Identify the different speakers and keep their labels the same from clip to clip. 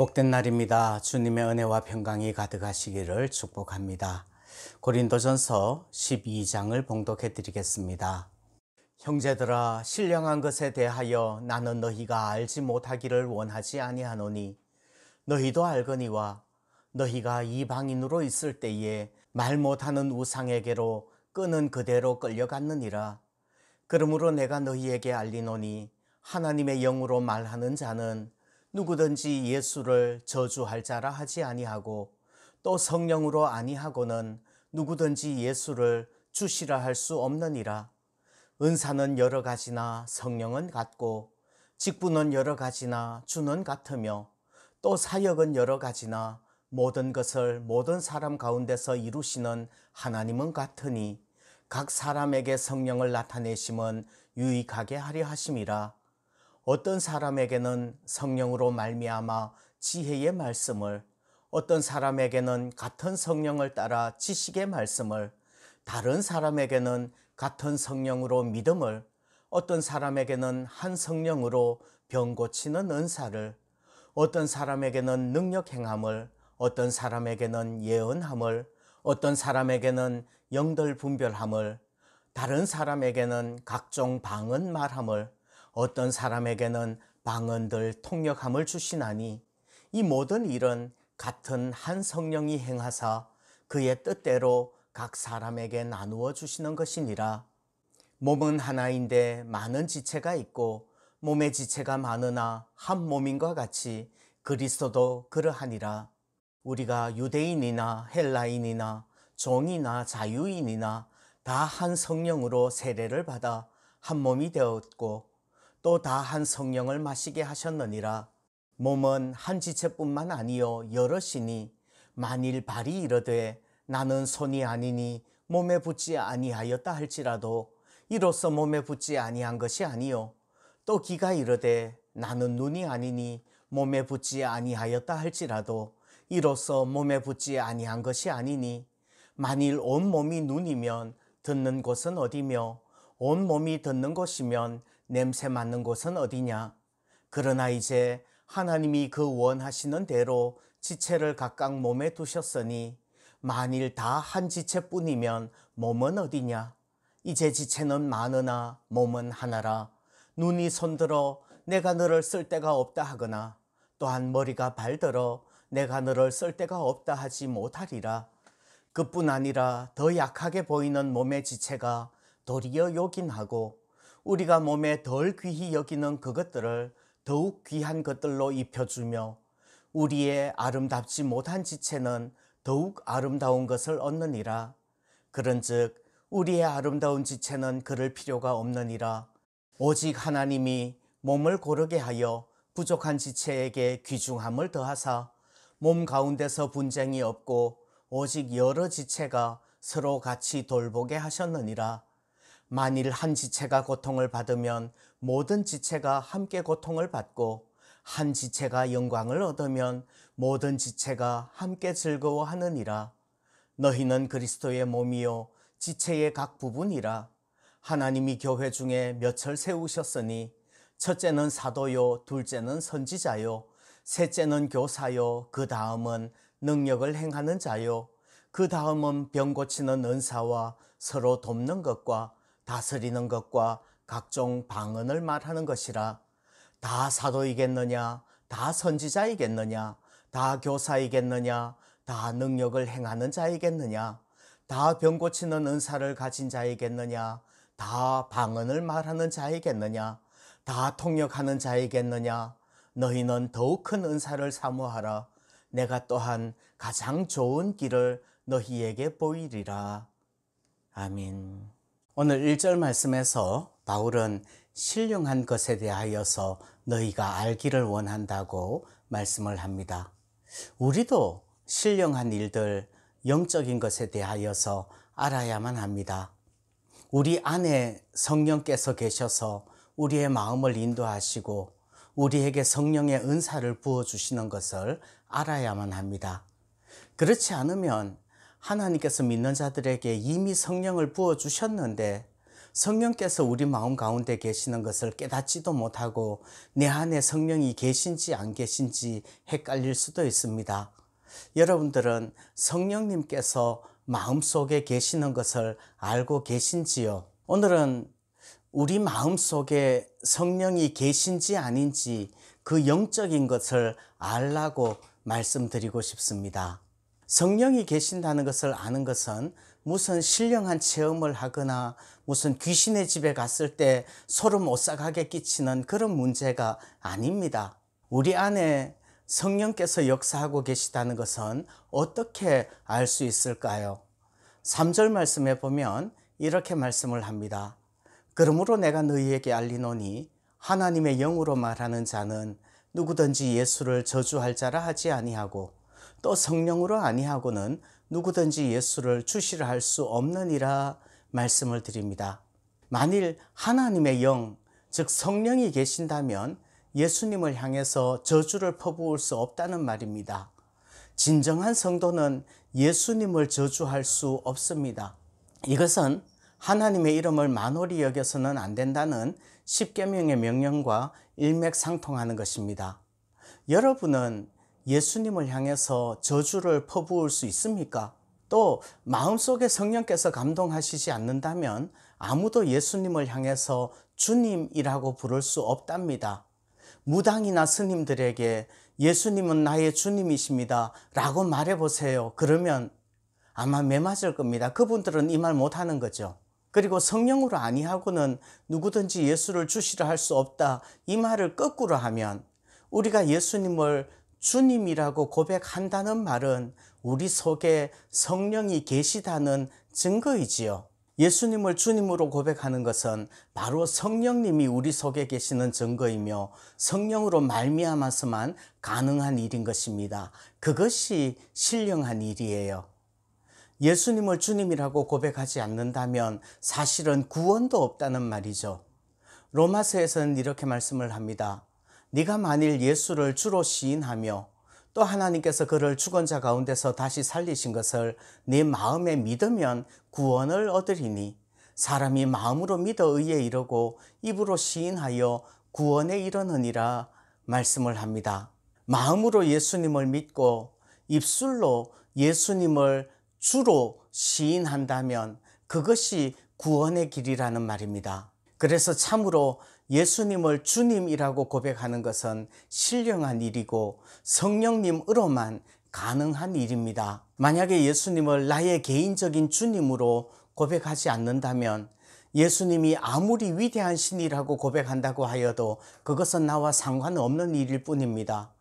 Speaker 1: 복된 날입니다. 주님의 은혜와 평강이 가득하시기를 축복합니다. 고린도전서 12장을 봉독해 드리겠습니다. 형제들아, 신령한 것에 대하여 나는 너희가 알지 못하기를 원하지 아니하노니 너희도 알거니와 너희가 이방인으로 있을 때에 말 못하는 우상에게로 끄는 그대로 끌려갔느니라. 그러므로 내가 너희에게 알리노니 하나님의 영으로 말하는 자는 누구든지 예수를 저주할 자라 하지 아니하고 또 성령으로 아니하고는 누구든지 예수를 주시라 할 수 없느니라. 은사는 여러 가지나 성령은 같고 직분은 여러 가지나 주는 같으며 또 사역은 여러 가지나 모든 것을 모든 사람 가운데서 이루시는 하나님은 같으니 각 사람에게 성령을 나타내심은 유익하게 하려 하심이라. 어떤 사람에게는 성령으로 말미암아 지혜의 말씀을, 어떤 사람에게는 같은 성령을 따라 지식의 말씀을, 다른 사람에게는 같은 성령으로 믿음을, 어떤 사람에게는 한 성령으로 병 고치는 은사를, 어떤 사람에게는 능력 행함을, 어떤 사람에게는 예언함을, 어떤 사람에게는 영들 분별함을, 다른 사람에게는 각종 방언 말함을, 어떤 사람에게는 방언들 통역함을 주시나니 이 모든 일은 같은 한 성령이 행하사 그의 뜻대로 각 사람에게 나누어 주시는 것이니라. 몸은 하나인데 많은 지체가 있고 몸의 지체가 많으나 한 몸인과 같이 그리스도도 그러하니라. 우리가 유대인이나 헬라인이나 종이나 자유인이나 다 한 성령으로 세례를 받아 한 몸이 되었고 또 다 한 성령을 마시게 하셨느니라. 몸은 한 지체뿐만 아니요 여럿이니 만일 발이 이르되 나는 손이 아니니 몸에 붙지 아니하였다 할지라도 이로써 몸에 붙지 아니한 것이 아니요 또 귀가 이르되 나는 눈이 아니니 몸에 붙지 아니하였다 할지라도 이로써 몸에 붙지 아니한 것이 아니니 만일 온 몸이 눈이면 듣는 곳은 어디며 온 몸이 듣는 곳이면 냄새 맡는 곳은 어디냐. 그러나 이제 하나님이 그 원하시는 대로 지체를 각각 몸에 두셨으니 만일 다 한 지체뿐이면 몸은 어디냐. 이제 지체는 많으나 몸은 하나라. 눈이 손들어 내가 너를 쓸 데가 없다 하거나 또한 머리가 발들어 내가 너를 쓸 데가 없다 하지 못하리라. 그뿐 아니라 더 약하게 보이는 몸의 지체가 도리어 요긴하고 우리가 몸에 덜 귀히 여기는 그것들을 더욱 귀한 것들로 입혀주며 우리의 아름답지 못한 지체는 더욱 아름다운 것을 얻느니라. 그런즉 우리의 아름다운 지체는 그럴 필요가 없느니라. 오직 하나님이 몸을 고르게 하여 부족한 지체에게 귀중함을 더하사 몸 가운데서 분쟁이 없고 오직 여러 지체가 서로 같이 돌보게 하셨느니라. 만일 한 지체가 고통을 받으면 모든 지체가 함께 고통을 받고 한 지체가 영광을 얻으면 모든 지체가 함께 즐거워하느니라. 너희는 그리스도의 몸이요 지체의 각 부분이라. 하나님이 교회 중에 몇을 세우셨으니 첫째는 사도요 둘째는 선지자요 셋째는 교사요 그 다음은 능력을 행하는 자요 그 다음은 병 고치는 은사와 서로 돕는 것과 다스리는 것과 각종 방언을 말하는 것이라. 다 사도이겠느냐, 다 선지자이겠느냐, 다 교사이겠느냐, 다 능력을 행하는 자이겠느냐, 다 병 고치는 은사를 가진 자이겠느냐, 다 방언을 말하는 자이겠느냐, 다 통역하는 자이겠느냐. 너희는 더욱 큰 은사를 사모하라. 내가 또한 가장 좋은 길을 너희에게 보이리라. 아멘. 오늘 1절 말씀에서 바울은 신령한 것에 대하여서 너희가 알기를 원한다고 말씀을 합니다. 우리도 신령한 일들, 영적인 것에 대하여서 알아야만 합니다. 우리 안에 성령께서 계셔서 우리의 마음을 인도하시고 우리에게 성령의 은사를 부어주시는 것을 알아야만 합니다. 그렇지 않으면 하나님께서 믿는 자들에게 이미 성령을 부어주셨는데 성령께서 우리 마음 가운데 계시는 것을 깨닫지도 못하고 내 안에 성령이 계신지 안 계신지 헷갈릴 수도 있습니다. 여러분들은 성령님께서 마음속에 계시는 것을 알고 계신지요? 오늘은 우리 마음속에 성령이 계신지 아닌지 그 영적인 것을 알라고 말씀드리고 싶습니다. 성령이 계신다는 것을 아는 것은 무슨 신령한 체험을 하거나 무슨 귀신의 집에 갔을 때 소름 오싹하게 끼치는 그런 문제가 아닙니다. 우리 안에 성령께서 역사하고 계시다는 것은 어떻게 알 수 있을까요? 3절 말씀에 보면 이렇게 말씀을 합니다. 그러므로 내가 너희에게 알리노니 하나님의 영으로 말하는 자는 누구든지 예수를 저주할 자라 하지 아니하고 또 성령으로 아니하고는 누구든지 예수를 주시라 할 수 없느니라 말씀을 드립니다. 만일 하나님의 영, 즉 성령이 계신다면 예수님을 향해서 저주를 퍼부을 수 없다는 말입니다. 진정한 성도는 예수님을 저주할 수 없습니다. 이것은 하나님의 이름을 만홀히 여겨서는 안 된다는 십계명의 명령과 일맥상통하는 것입니다. 여러분은 예수님을 향해서 저주를 퍼부을 수 있습니까? 또 마음속에 성령께서 감동하시지 않는다면 아무도 예수님을 향해서 주님이라고 부를 수 없답니다. 무당이나 스님들에게 예수님은 나의 주님이십니다 라고 말해보세요. 그러면 아마 매맞을 겁니다. 그분들은 이 말 못하는 거죠. 그리고 성령으로 아니하고는 누구든지 예수를 주시라 할 수 없다, 이 말을 거꾸로 하면 우리가 예수님을 주님이라고 고백한다는 말은 우리 속에 성령이 계시다는 증거이지요. 예수님을 주님으로 고백하는 것은 바로 성령님이 우리 속에 계시는 증거이며 성령으로 말미암아서만 가능한 일인 것입니다. 그것이 신령한 일이에요. 예수님을 주님이라고 고백하지 않는다면 사실은 구원도 없다는 말이죠. 로마서에서는 이렇게 말씀을 합니다. 네가 만일 예수를 주로 시인하며 또 하나님께서 그를 죽은 자 가운데서 다시 살리신 것을 네 마음에 믿으면 구원을 얻으리니 사람이 마음으로 믿어 의에 이르고 입으로 시인하여 구원에 이르느니라 말씀을 합니다. 마음으로 예수님을 믿고 입술로 예수님을 주로 시인한다면 그것이 구원의 길이라는 말입니다. 그래서 참으로 예수님을 주님이라고 고백하는 것은 신령한 일이고 성령님으로만 가능한 일입니다. 만약에 예수님을 나의 개인적인 주님으로 고백하지 않는다면 예수님이 아무리 위대한 신이라고 고백한다고 하여도 그것은 나와 상관없는 일일 뿐입니다.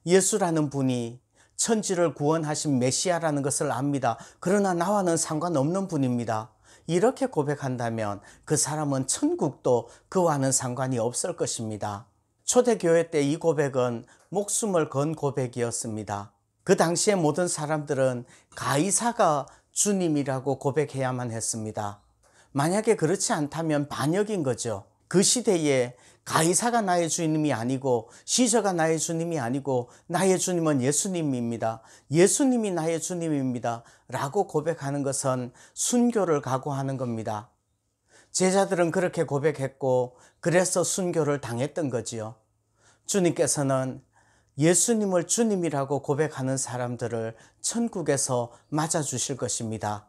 Speaker 1: 예수라는 분이 천지를 구원하신 메시아라는 것을 압니다. 그러나 나와는 상관없는 분입니다. 이렇게 고백한다면 그 사람은 천국도 그와는 상관이 없을 것입니다. 초대교회 때 이 고백은 목숨을 건 고백이었습니다. 그 당시에 모든 사람들은 가이사가 주님이라고 고백해야만 했습니다. 만약에 그렇지 않다면 반역인 거죠. 그 시대에 가이사가 나의 주님이 아니고 시저가 나의 주님이 아니고 나의 주님은 예수님입니다. 예수님이 나의 주님입니다. 라고 고백하는 것은 순교를 각오하는 겁니다. 제자들은 그렇게 고백했고 그래서 순교를 당했던 거지요. 주님께서는 예수님을 주님이라고 고백하는 사람들을 천국에서 맞아주실 것입니다.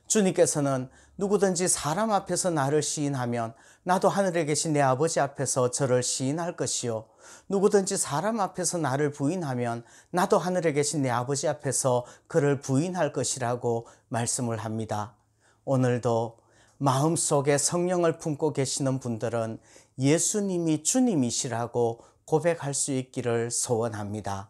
Speaker 1: 주님께서는 누구든지 사람 앞에서 나를 시인하면 나도 하늘에 계신 내 아버지 앞에서 저를 시인할 것이요 누구든지 사람 앞에서 나를 부인하면 나도 하늘에 계신 내 아버지 앞에서 그를 부인할 것이라고 말씀을 합니다. 오늘도 마음속에 성령을 품고 계시는 분들은 예수님이 주님이시라고 고백할 수 있기를 소원합니다.